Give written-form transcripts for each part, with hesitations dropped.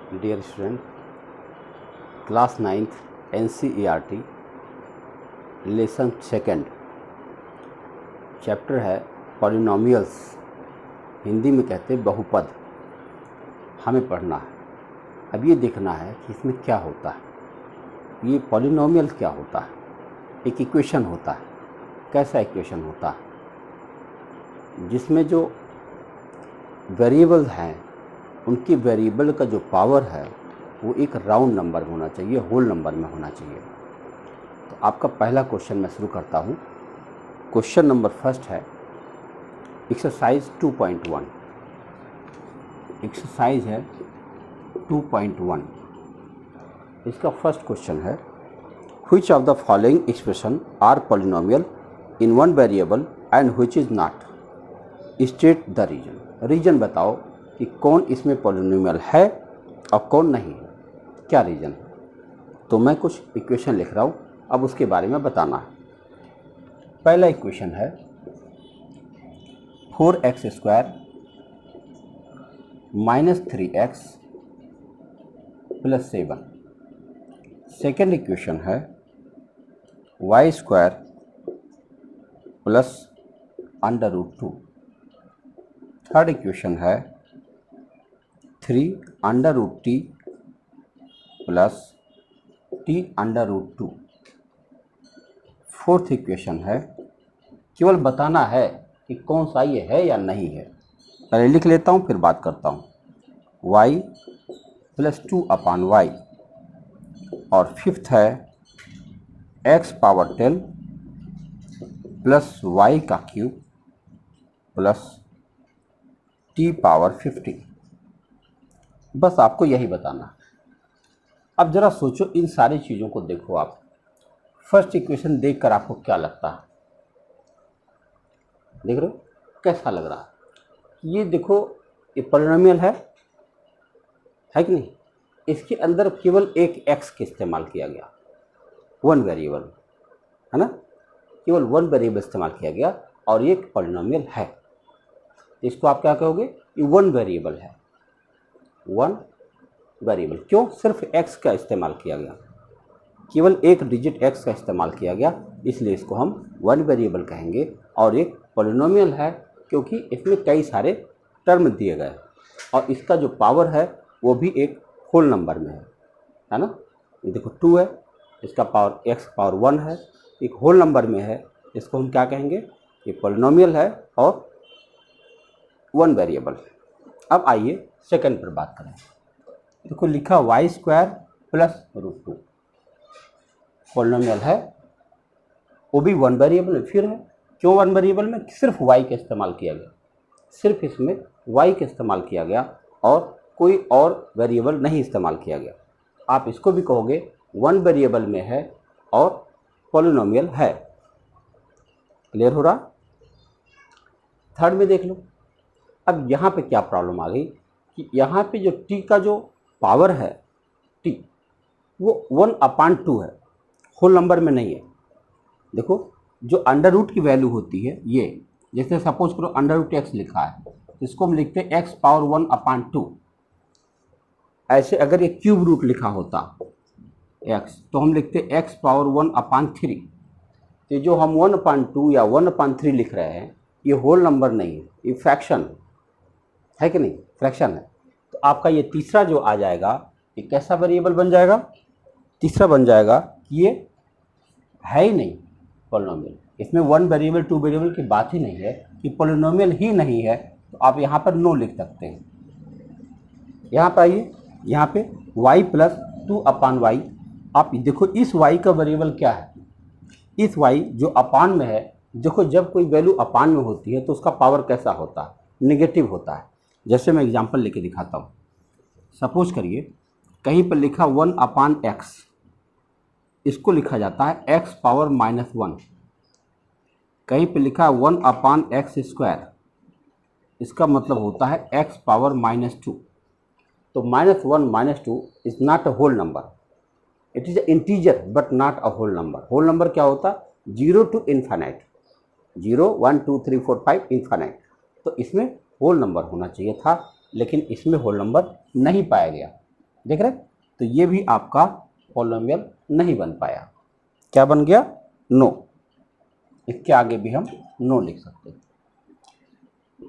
Dear student, class 9th NCERT lesson second chapter है polynomials, Hindi में कहते हैं बहुपद। हमें पढ़ना है। अब ये देखना है कि इसमें क्या होता है। ये पॉलिनोमियल क्या होता है? एक इक्वेशन होता है। कैसा इक्वेशन होता है? जिसमें जो वेरिएबल्स हैं उनकी वेरिएबल का जो पावर है वो एक राउंड नंबर में होना चाहिए, होल नंबर में होना चाहिए। तो आपका पहला क्वेश्चन मैं शुरू करता हूँ। क्वेश्चन नंबर फर्स्ट है एक्सरसाइज 2.1। एक्सरसाइज है 2.1। इसका फर्स्ट क्वेश्चन है which of the following expression are polynomial in one variable and which is not, state the reason. Reason बताओ कि कौन इसमें पॉलिनोमियल है और कौन नहीं है, क्या रीजन है। तो मैं कुछ इक्वेशन लिख रहा हूँ, अब उसके बारे में बताना है। पहला इक्वेशन है 4x² - 3x + 7। सेकेंड इक्वेशन है y² + √2। थर्ड इक्वेशन है 3√t + t√2। फोर्थ इक्वेशन है, केवल बताना है कि कौन सा ये है या नहीं है। पहले लिख लेता हूँ फिर बात करता हूँ। y + 2/y। और फिफ्थ है x⁻10 + y³ + t⁻50। बस आपको यही बताना है। अब ज़रा सोचो, इन सारी चीज़ों को देखो आप। फर्स्ट इक्वेशन देखकर आपको क्या लगता है? देख रहे हो कैसा लग रहा है? ये देखो, ये पॉलिनोमियल है कि नहीं? इसके अंदर केवल एक x का इस्तेमाल किया गया, वन वेरिएबल है ना, केवल वन वेरिएबल इस्तेमाल किया गया और ये पॉलिनोमियल है। इसको आप क्या कहोगे? ये वन वेरिएबल है। वन वेरिएबल क्यों? सिर्फ x का इस्तेमाल किया गया, केवल एक डिजिट x का इस्तेमाल किया गया, इसलिए इसको हम वन वेरिएबल कहेंगे। और एक पॉलिनोमियल है क्योंकि इसमें कई सारे टर्म दिए गए और इसका जो पावर है वो भी एक होल नंबर में है ना। ये देखो 2 है, इसका पावर x⁻1 है, एक होल नंबर में है, इसको हम क्या कहेंगे? ये पॉलिनोमियल है और वन वेरिएबल है। अब आइए सेकंड पर बात करें। देखो लिखा y² + √2 पॉलिनोमियल है, वो भी वन वेरिएबल में। फिर है क्यों वन वेरिएबल में? सिर्फ y का इस्तेमाल किया गया, सिर्फ इसमें y का इस्तेमाल किया गया और कोई और वेरिएबल नहीं इस्तेमाल किया गया। आप इसको भी कहोगे वन वेरिएबल में है और पॉलिनोमियल है। क्लियर हो रहा? थर्ड में देख लो। अब यहाँ पे क्या प्रॉब्लम आ गई कि यहाँ पे जो t का जो पावर है, t वो 1/2 है, होल नंबर में नहीं है। देखो जो अंडर रूट की वैल्यू होती है, ये जैसे सपोज करो √x लिखा है, तो इसको हम लिखते हैं x⁻1/2। ऐसे अगर ये क्यूब रूट लिखा होता x तो हम लिखते x⁻1/3। तो जो हम 1/2 या 1/3 लिख रहे हैं ये होल नंबर नहीं है, ये फ्रैक्शन है कि नहीं? फ्रैक्शन है। तो आपका ये तीसरा जो आ जाएगा, ये कैसा वेरिएबल बन जाएगा? तीसरा बन जाएगा कि ये है ही नहीं पॉलिनोमियल। इसमें वन वेरिएबल टू वेरिएबल की बात ही नहीं है, कि पॉलिनोमियल ही नहीं है। तो आप यहाँ पर नो लिख सकते हैं। यहाँ पर आइए, यहाँ पे y + 2/y। आप देखो इस y का वेरिएबल क्या है? इस y जो अपान में है, देखो जब कोई वैल्यू अपान में होती है तो उसका पावर कैसा होता है? नेगेटिव होता है। जैसे मैं एग्जांपल लेके दिखाता हूँ। सपोज करिए कहीं पर लिखा 1/x, इसको लिखा जाता है x⁻−1। कहीं पर लिखा 1/x², इसका मतलब होता है x⁻−2। तो -1 -2 is not a whole number, it is a integer but not a whole number. Whole number क्या होता है? 0 to इन्फाइनाइट, 0 1 2 3 4 5 इन्फाइनाइट। तो इसमें होल नंबर होना चाहिए था, लेकिन इसमें होल नंबर नहीं पाया गया। देख रहे, तो ये भी आपका पॉलिनोमियल नहीं बन पाया। क्या बन गया? नो। इसके आगे भी हम नो लिख सकते हैं।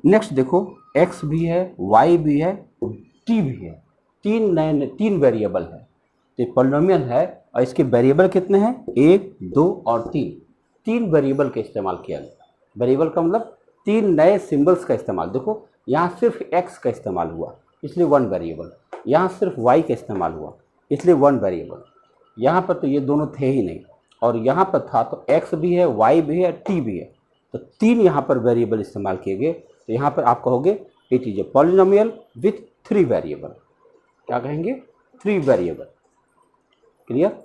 नेक्स्ट देखो, x भी है, y भी है, t भी है, तीन वेरिएबल है, तो पॉलिनोमियल है और इसके वेरिएबल कितने हैं? 1, 2 और 3। तीन वेरिएबल का इस्तेमाल किया गया। वेरिएबल का मतलब तीन नए सिंबल्स का इस्तेमाल। देखो यहाँ सिर्फ x का इस्तेमाल हुआ इसलिए वन वेरिएबल, यहाँ सिर्फ y का इस्तेमाल हुआ इसलिए वन वेरिएबल। यहाँ पर तो ये दोनों थे ही नहीं और यहाँ पर था तो x भी है, y भी है, t भी है, तो तीन यहाँ पर वेरिएबल इस्तेमाल किए गए। तो यहाँ पर आप कहोगे it is a polynomial with 3 variable. क्या कहेंगे? 3 वेरिएबल। क्लियर?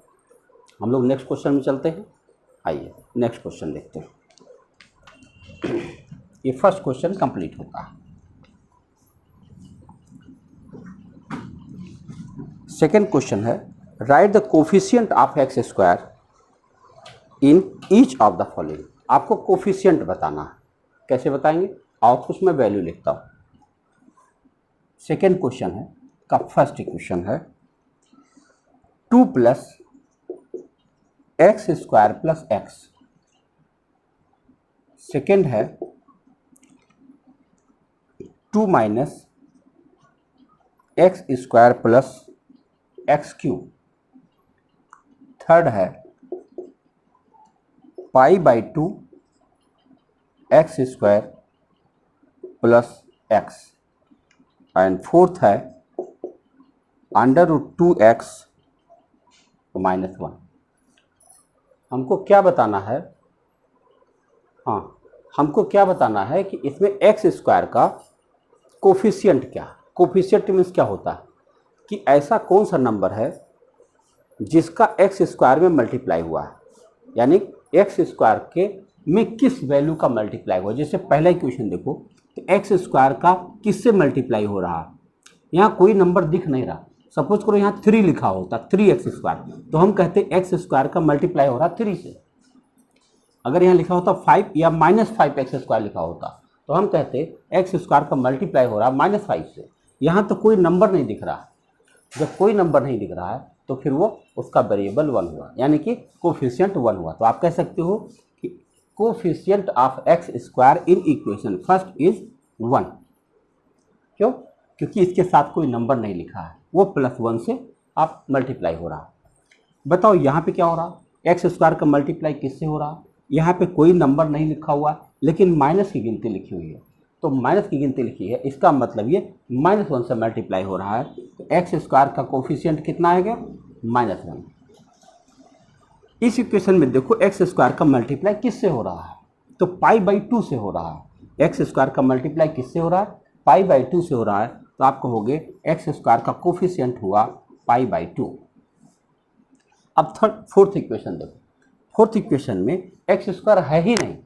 हम लोग नेक्स्ट क्वेश्चन में चलते हैं। आइए नेक्स्ट क्वेश्चन देखते हैं। ये फर्स्ट क्वेश्चन कंप्लीट होता है। सेकेंड क्वेश्चन है, right the coefficient of x square in each of the following. आपको कोफिशिएंट बताना है। कैसे बताएंगे? और कुछ मैं वैल्यू लिखता हूँ। सेकेंड क्वेश्चन है का फर्स्ट इक्वेशन है 2 plus X square plus X. Second है 2 minus X square plus X cube. Third है pi by 2 X square plus X. And fourth है अंडर रूट 2x माइनस 1। हमको क्या बताना है? हाँ, हमको क्या बताना है कि इसमें एक्स स्क्वायर का कोफिशिएंट क्या। कोफिशिएंट मीन्स क्या होता है कि ऐसा कौन सा नंबर है जिसका एक्स स्क्वायर में मल्टीप्लाई हुआ है, यानी एक्स स्क्वायर के में किस वैल्यू का मल्टीप्लाई हुआ। जैसे पहला इक्वेशन देखो तो एक्स स्क्वायर का किससे मल्टीप्लाई हो रहा है, यहाँ कोई नंबर दिख नहीं रहा। सपोज करो यहाँ 3 लिखा होता, 3x स्क्वायर, तो हम कहते एक्स स्क्वायर का मल्टीप्लाई हो रहा 3 से। अगर यहाँ लिखा होता 5 या -5x स्क्वायर लिखा होता तो हम कहते एक्स स्क्वायर का मल्टीप्लाई हो रहा -5 से। यहाँ तो कोई नंबर नहीं दिख रहा। जब कोई नंबर नहीं दिख रहा है तो फिर वो उसका वेरिएबल 1 हुआ, यानी कि कोफिशिएंट 1 हुआ। तो आप कह सकते हो कि coefficient of x square in equation first is 1। क्यों? क्योंकि इसके साथ कोई नंबर नहीं लिखा है, वो +1 से आप मल्टीप्लाई हो रहा। बताओ यहाँ पे क्या हो रहा? एक्स स्क्वायर का मल्टीप्लाई किससे हो रहा? यहाँ पे कोई नंबर नहीं लिखा हुआ लेकिन माइनस की गिनती लिखी हुई है, तो माइनस की गिनती लिखी है, इसका मतलब ये -1 से मल्टीप्लाई हो रहा है। तो एक्स स्क्वायर का कोफिशिएंट कितना आएगा? -1। इस इक्वेशन में देखो एक्स स्क्वायर का मल्टीप्लाई किससे हो रहा है? तो π/2 से हो रहा है। एक्स स्क्वायर का मल्टीप्लाई किससे हो रहा है? π/2 से हो रहा है। तो आप कहोगे एक्स स्क्वायर का कोफिशिएंट हुआ π/2। अब फोर्थ इक्वेशन देखो। फोर्थ इक्वेशन में एक्स स्क्वायर है ही नहीं।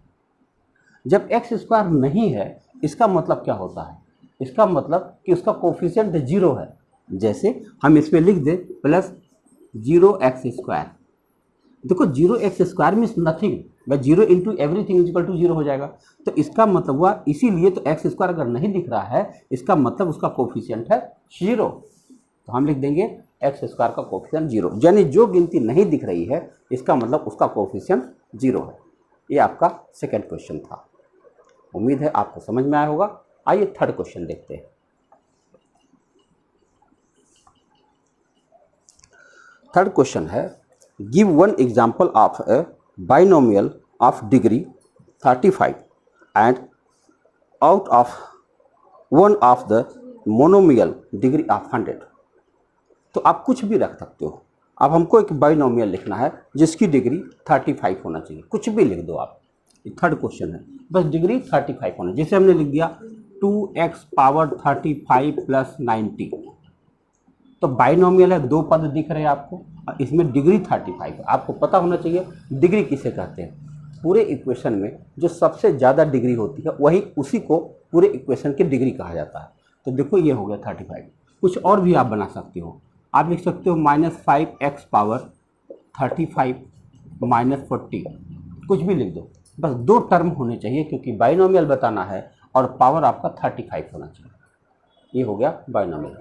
जब एक्स स्क्वायर नहीं है इसका मतलब क्या होता है? इसका मतलब कि उसका कोफिशिएंट 0 है। जैसे हम इसमें लिख दे +0x²। देखो 0x² मीन्स नथिंग, वह 0 into everything is equal to 0 हो जाएगा। तो इसका मतलब हुआ, इसीलिए तो x² अगर नहीं दिख रहा है इसका मतलब उसका कोफिशिएंट है 0। तो हम लिख देंगे x² का कोफिशिएंट 0, यानी जो गिनती नहीं दिख रही है इसका मतलब उसका कोफिशिएंट 0 है। ये आपका सेकेंड क्वेश्चन था। उम्मीद है आपको समझ में आया होगा। आइए थर्ड क्वेश्चन देखते हैं। थर्ड क्वेश्चन है, give one example of A binomial of degree 35 and out of one of the monomial degree of 100। तो आप कुछ भी रख सकते हो। अब हमको एक बाइनोमियल लिखना है जिसकी डिग्री 35 होना चाहिए, कुछ भी लिख दो आप। थर्ड क्वेश्चन है, बस डिग्री 35 होना। जैसे हमने लिख दिया 2x⁵ + 90। तो बाइनोमियल है, दो पद दिख रहे हैं आपको, इसमें डिग्री 35 है। आपको पता होना चाहिए डिग्री किसे कहते हैं। पूरे इक्वेशन में जो सबसे ज़्यादा डिग्री होती है वही उसी को पूरे इक्वेशन की डिग्री कहा जाता है। तो देखो ये हो गया 35। कुछ और भी आप बना सकते हो। आप लिख सकते हो -5x⁵ -40, कुछ भी लिख दो। बस दो टर्म होने चाहिए क्योंकि बाइनोमियल बताना है और पावर आपका 35 होना चाहिए। ये हो गया बाइनोमियल।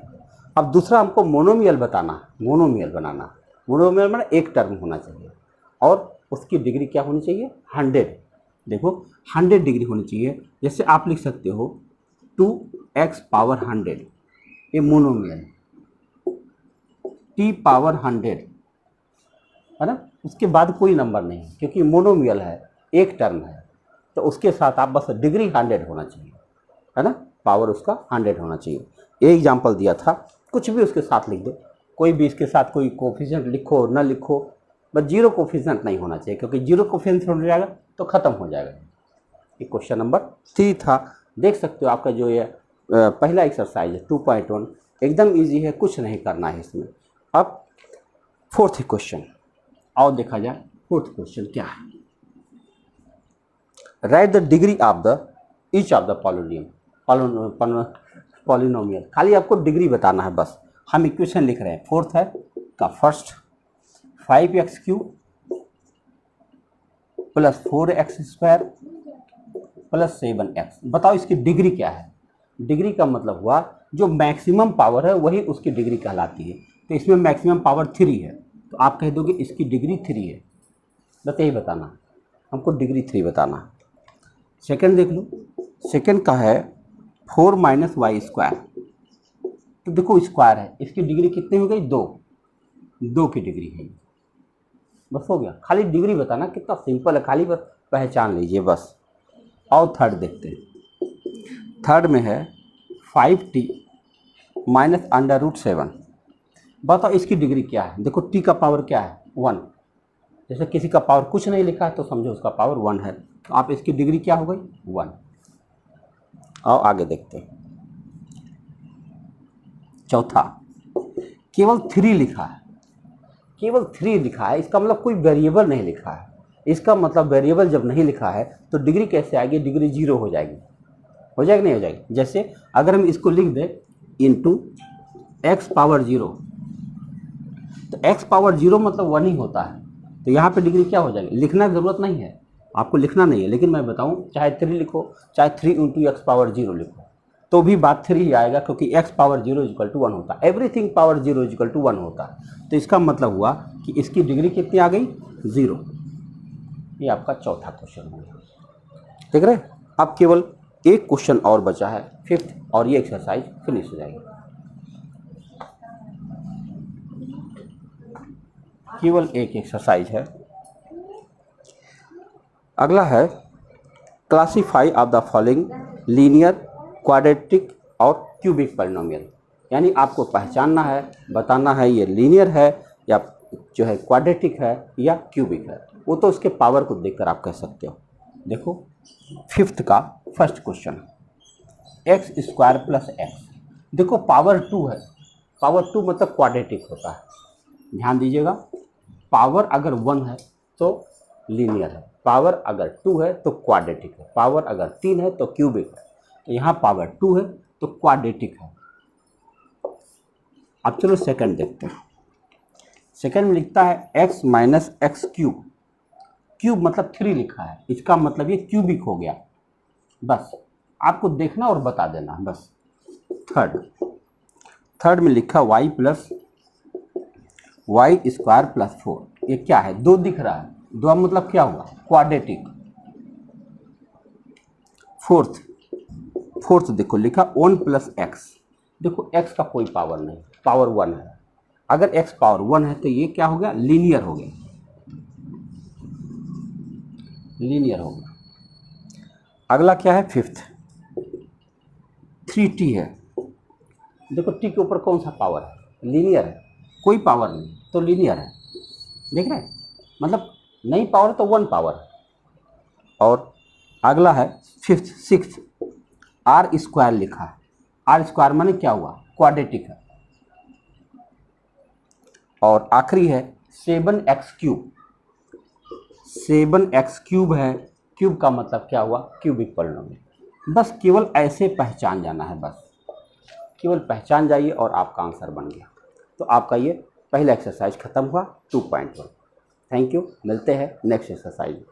अब दूसरा हमको मोनोमियल बताना है, मोनोमियल बनाना। मोनोमियल में एक टर्म होना चाहिए और उसकी डिग्री क्या होनी चाहिए, 100। देखो 100 डिग्री होनी चाहिए। जैसे आप लिख सकते हो 2x पावर 100, ये मोनोमियल, t पावर 100 है ना। उसके बाद कोई नंबर नहीं, क्योंकि मोनोमियल है, एक टर्म है, तो उसके साथ आप बस डिग्री 100 होना चाहिए, है ना, पावर उसका 100 होना चाहिए। एक एग्जाम्पल दिया था, कुछ भी उसके साथ लिख दो, कोई भी इसके साथ कोई कोफिशिएंट लिखो ना लिखो, बस जीरो कोफिशिएंट नहीं होना चाहिए, क्योंकि जीरो कोफिशिएंट हो जाएगा तो ख़त्म हो जाएगा। ये क्वेश्चन नंबर 3 था। देख सकते हो आपका जो ये पहला एक्सरसाइज है 2.1 एकदम इजी है, कुछ नहीं करना है इसमें। अब फोर्थ क्वेश्चन आओ देखा जाए। फोर्थ क्वेश्चन क्या है, right the degree of the each of the polynomial. खाली आपको डिग्री बताना है बस। हम इक्वेशन लिख रहे हैं, फोर्थ है का first 5x³ plus 4x² plus 7x। बताओ इसकी डिग्री क्या है। डिग्री का मतलब हुआ जो मैक्सिमम पावर है वही उसकी डिग्री कहलाती है। तो इसमें मैक्सिमम पावर 3 है, तो आप कह दोगे इसकी डिग्री 3 है। बस यही बताना, हमको डिग्री 3 बताना। सेकंड देख लो, सेकंड का है 4 - y²। तो देखो स्क्वायर है, इसकी डिग्री कितनी हो गई, 2 की डिग्री है। बस हो गया, खाली डिग्री बताना, कितना सिंपल है, खाली बस पहचान लीजिए बस। और थर्ड देखते हैं। थर्ड में है 5t - √7। बताओ इसकी डिग्री क्या है। देखो t का पावर क्या है, 1। जैसे किसी का पावर कुछ नहीं लिखा है तो समझो उसका पावर 1 है, तो आप इसकी डिग्री क्या हो गई, 1। आओ आगे देखते हैं। चौथा केवल 3 लिखा है, केवल 3 लिखा है, इसका मतलब कोई वेरिएबल नहीं लिखा है। इसका मतलब वेरिएबल जब नहीं लिखा है तो डिग्री कैसे आएगी, डिग्री 0 हो जाएगी। हो जाएगी नहीं हो जाएगी। जैसे अगर हम इसको लिख दें इंटू x पावर 0, तो x पावर 0 मतलब 1 ही होता है, तो यहाँ पे डिग्री क्या हो जाएगी। लिखना की ज़रूरत नहीं है, आपको लिखना नहीं है, लेकिन मैं बताऊँ चाहे 3 लिखो चाहे 3 × x पावर 0 लिखो तो भी बात 3 ही आएगा, क्योंकि x पावर 0 = 1 होता है। एवरीथिंग पावर 0 = 1 होता है। तो इसका मतलब हुआ कि इसकी डिग्री कितनी आ गई, 0। ये आपका चौथा क्वेश्चन हो गया, देख रहे। अब केवल एक क्वेश्चन और बचा है, फिफ्थ, और ये एक्सरसाइज फिनिश हो जाएगी। केवल एक एक्सरसाइज है। अगला है classify of the following linear, quadratic और क्यूबिक पॉलिनोमियल। यानी आपको पहचानना है, बताना है ये लीनियर है या जो है क्वाड्रेटिक है या क्यूबिक है। वो तो उसके पावर को देखकर आप कह सकते हो। देखो फिफ्थ का फर्स्ट क्वेश्चन, x² + x। देखो पावर 2 है, पावर 2 मतलब क्वाड्रेटिक होता है। ध्यान दीजिएगा, पावर अगर 1 है तो लीनियर है, पावर अगर 2 है तो क्वाड्रेटिक है, पावर अगर 3 है तो क्यूबिक है। तो यहाँ पावर 2 है तो क्वाड्रेटिक है। अब चलो सेकंड देखते हैं। सेकंड में लिखता है x - x³। क्यूब मतलब 3 लिखा है, इसका मतलब ये क्यूबिक हो गया। बस आपको देखना और बता देना बस। थर्ड में लिखा y + y² + 4। ये क्या है, 2 दिख रहा है, 2 मतलब क्या हुआ, क्वाड्रेटिक। फोर्थ देखो लिखा 1 + x। देखो x का कोई पावर नहीं, पावर 1 है। अगर x पावर 1 है तो ये क्या हो गया, लीनियर हो गया, लीनियर हो गया। अगला क्या है, फिफ्थ 3t है। देखो t के ऊपर कौन सा पावर है, लीनियर है, कोई पावर नहीं तो लीनियर है। देख रहे हैं, मतलब नहीं पावर तो 1 पावर है। और अगला है सिक्स्थ r² लिखा है। r² माने क्या हुआ, क्वाड्रेटिक है। और आखिरी है 7x³ 7x³ है, क्यूब का मतलब क्या हुआ, क्यूबिक पॉलिनोमियल। बस केवल ऐसे पहचान जाना है, बस केवल पहचान जाइए और आपका आंसर बन गया। तो आपका ये पहला एक्सरसाइज खत्म हुआ 2.1। थैंक यू, मिलते हैं नेक्स्ट एक्सरसाइज।